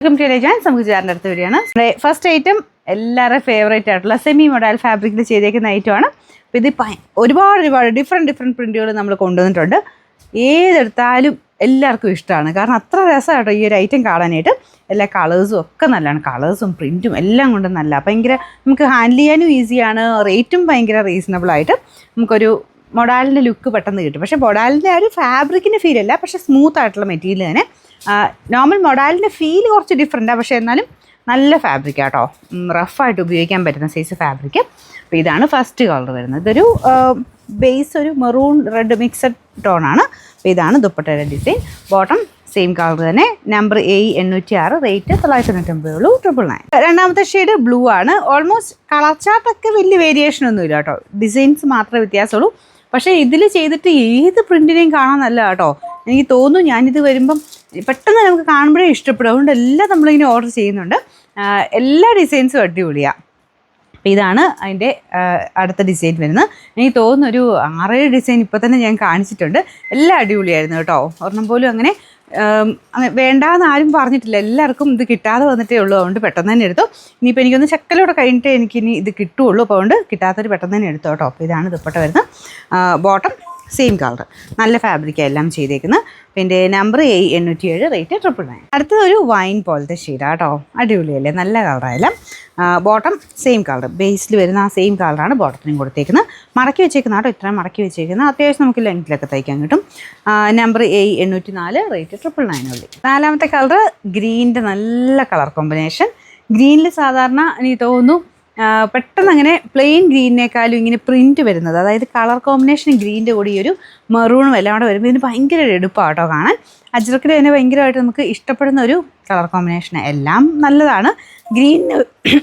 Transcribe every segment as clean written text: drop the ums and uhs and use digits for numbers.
Welcome to joints. നമുക്ക് ചേർന്ന അടുത്ത വീഡിയോ ആണ്. ഫസ്റ്റ് ഐറ്റം എല്ലാവരുടെയും ഫേവറേറ്റ് ആയിട്ടുള്ള സെമി മൊഡാൽ ഫാബ്രിക്കിൽ ചെയ്തേക്കുന്ന ഐറ്റമാണ്. അപ്പോൾ ഇത് ഒരുപാട് ഡിഫറെൻറ്റ് പ്രിൻറ്റുകൾ നമ്മൾ കൊണ്ടുവന്നിട്ടുണ്ട്. ഏതെടുത്താലും എല്ലാവർക്കും ഇഷ്ടമാണ്. കാരണം അത്ര രസമായിട്ടോ ഈ ഒരു ഐറ്റം കാണാനായിട്ട്. എല്ലാ കളേഴ്സും ഒക്കെ നല്ലതാണ്. കളേഴ്സും പ്രിൻറ്റും എല്ലാം കൊണ്ടും നല്ല ഭയങ്കര നമുക്ക് ഹാൻഡിൽ ചെയ്യാനും ഈസിയാണ്. റേറ്റും ഭയങ്കര റീസണബിളായിട്ട് നമുക്കൊരു മൊഡാലിൻ്റെ ലുക്ക് പെട്ടെന്ന് കിട്ടും. പക്ഷേ മൊഡാലിൻ്റെ ആ ഒരു ഫാബ്രിക്കിൻ്റെ ഫീലല്ല, പക്ഷേ സ്മൂത്ത് ആയിട്ടുള്ള മെറ്റീരിയൽ തന്നെ. നോർമൽ മൊഡാലിൻ്റെ ഫീൽ കുറച്ച് ഡിഫറെൻറ്റാണ്, പക്ഷേ എന്നാലും നല്ല ഫാബ്രിക് ആട്ടോ. റഫായിട്ട് ഉപയോഗിക്കാൻ പറ്റുന്ന സൈസ് ഫാബ്രിക്. അപ്പോൾ ഇതാണ് ഫസ്റ്റ് കളർ വരുന്നത്. ഇതൊരു ബേസ് ഒരു മെറൂൺ റെഡ് മിക്സഡ് ടോണാണ്. അപ്പോൾ ഇതാണ് ദുപ്പട്ടയുടെ ഡിസൈൻ. ബോട്ടം സെയിം കളർ തന്നെ. Number A806, rate 990 999. രണ്ടാമത്തെ ഷെയ്ഡ് ബ്ലൂ ആണ്. ഓൾമോസ്റ്റ് കളർ ചാർട്ടൊക്കെ വലിയ വേരിയേഷൻ ഒന്നുമില്ല കേട്ടോ. ഡിസൈൻസ് മാത്രമേ വ്യത്യാസമുള്ളൂ. പക്ഷേ ഇതിൽ ചെയ്തിട്ട് ഏത് പ്രിൻറ്റിനെയും കാണാൻ നല്ല കേട്ടോ. എനിക്ക് തോന്നുന്നു ഞാനിത് വരുമ്പം പെട്ടെന്ന് നമുക്ക് കാണുമ്പോഴേ ഇഷ്ടപ്പെടും. അതുകൊണ്ട് എല്ലാം നമ്മളിങ്ങനെ ഓർഡർ ചെയ്യുന്നുണ്ട്. എല്ലാ ഡിസൈൻസും അടിപൊളിയാണ്. അപ്പോൾ ഇതാണ് അതിൻ്റെ അടുത്ത ഡിസൈൻ വരുന്നത്. എനിക്ക് തോന്നുന്നു ഒരു 6-7 ഡിസൈൻ ഇപ്പോൾ തന്നെ ഞാൻ കാണിച്ചിട്ടുണ്ട്. എല്ലാം അടിപൊളിയായിരുന്നു കേട്ടോ. ഒരെണ്ണം പോലും അങ്ങനെ വേണ്ടാന്ന് ആരും പറഞ്ഞിട്ടില്ല. എല്ലാവർക്കും ഇത് കിട്ടാതെ വന്നിട്ടേ ഉള്ളൂ. അതുകൊണ്ട് പെട്ടെന്ന് തന്നെ എടുത്തു. ഇനിയിപ്പോൾ എനിക്കൊന്ന് ചക്കലോടെ കഴിഞ്ഞിട്ടേ എനിക്കിനി ഇത് കിട്ടുകയുള്ളൂ. അപ്പോൾ അതുകൊണ്ട് കിട്ടാത്തൊരു പെട്ടെന്ന് തന്നെ എടുത്തു കേട്ടോ. അപ്പോൾ ഇതാണ് ദുപ്പട്ട വരുന്നത്. ബോട്ടം സെയിം കളർ, നല്ല ഫാബ്രിക്കാണ് എല്ലാം ചെയ്തേക്കുന്നത്. പിന്നെ നമ്പർ A807, റേറ്റ് 999. അടുത്തതൊരു വൈൻ പോലത്തെ ഷെയ്ഡാണ് കേട്ടോ. അടിപൊളിയല്ലേ, നല്ല കളറായാലും. ബോട്ടം സെയിം കളർ, ബേസിൽ വരുന്ന ആ സെയിം കളറാണ് ബോട്ടത്തിനും കൊടുത്തേക്കുന്നത്. മടക്കി വെച്ചേക്കുന്ന കേട്ടോ, ഇത്രയും മടക്കി വെച്ചേക്കുന്നത്. അത്യാവശ്യം നമുക്ക് ലെങ്ത്തിലൊക്കെ തയ്ക്കാൻ കിട്ടും. Number A804, rate 999. നാലാമത്തെ കളർ ഗ്രീനിൻ്റെ നല്ല കളർ കോമ്പിനേഷൻ. ഗ്രീനിൽ സാധാരണ എനിക്ക് തോന്നുന്നു പെട്ടെന്ന് അങ്ങനെ പ്ലെയിൻ ഗ്രീനിനേക്കാളും ഇങ്ങനെ പ്രിൻറ്റ് വരുന്നത്, അതായത് കളർ കോമ്പിനേഷൻ ഗ്രീനിൻ്റെ കൂടി ഒരു മെറൂണും എല്ലാം കൂടെ വരുമ്പോൾ ഇതിന് ഭയങ്കര എടുപ്പാണ് കേട്ടോ കാണാൻ. അജ്രക്കിൽ തന്നെ ഭയങ്കരമായിട്ട് നമുക്ക് ഇഷ്ടപ്പെടുന്ന ഒരു കളർ കോമ്പിനേഷൻ. എല്ലാം നല്ലതാണ്. ഗ്രീനിന്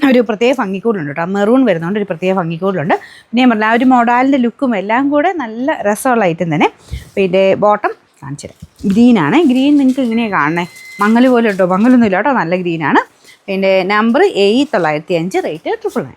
ഒരു പ്രത്യേക ഭംഗിക്കൂടുണ്ട് കേട്ടോ. മെറൂൺ വരുന്നതുകൊണ്ട് ഒരു പ്രത്യേക ഭംഗിക്കൂടുണ്ട്. പിന്നെ ഞാൻ പറഞ്ഞാൽ ആ ഒരു മൊഡാലിൻ്റെ ലുക്കും എല്ലാം കൂടെ നല്ല രസമുള്ള ഐറ്റം തന്നെ. പിന്നെ ബോട്ടം കാണിച്ചു തരാം. ഗ്രീനാണ്. ഗ്രീൻ നിങ്ങൾക്ക് ഇങ്ങനെയാണ് കാണണേ, മങ്ങൽ പോലെ കേട്ടോ. മങ്ങലൊന്നുമില്ല കേട്ടോ, നല്ല ഗ്രീനാണ്. പിന്നെ നമ്പർ A905, റേറ്റ് 999.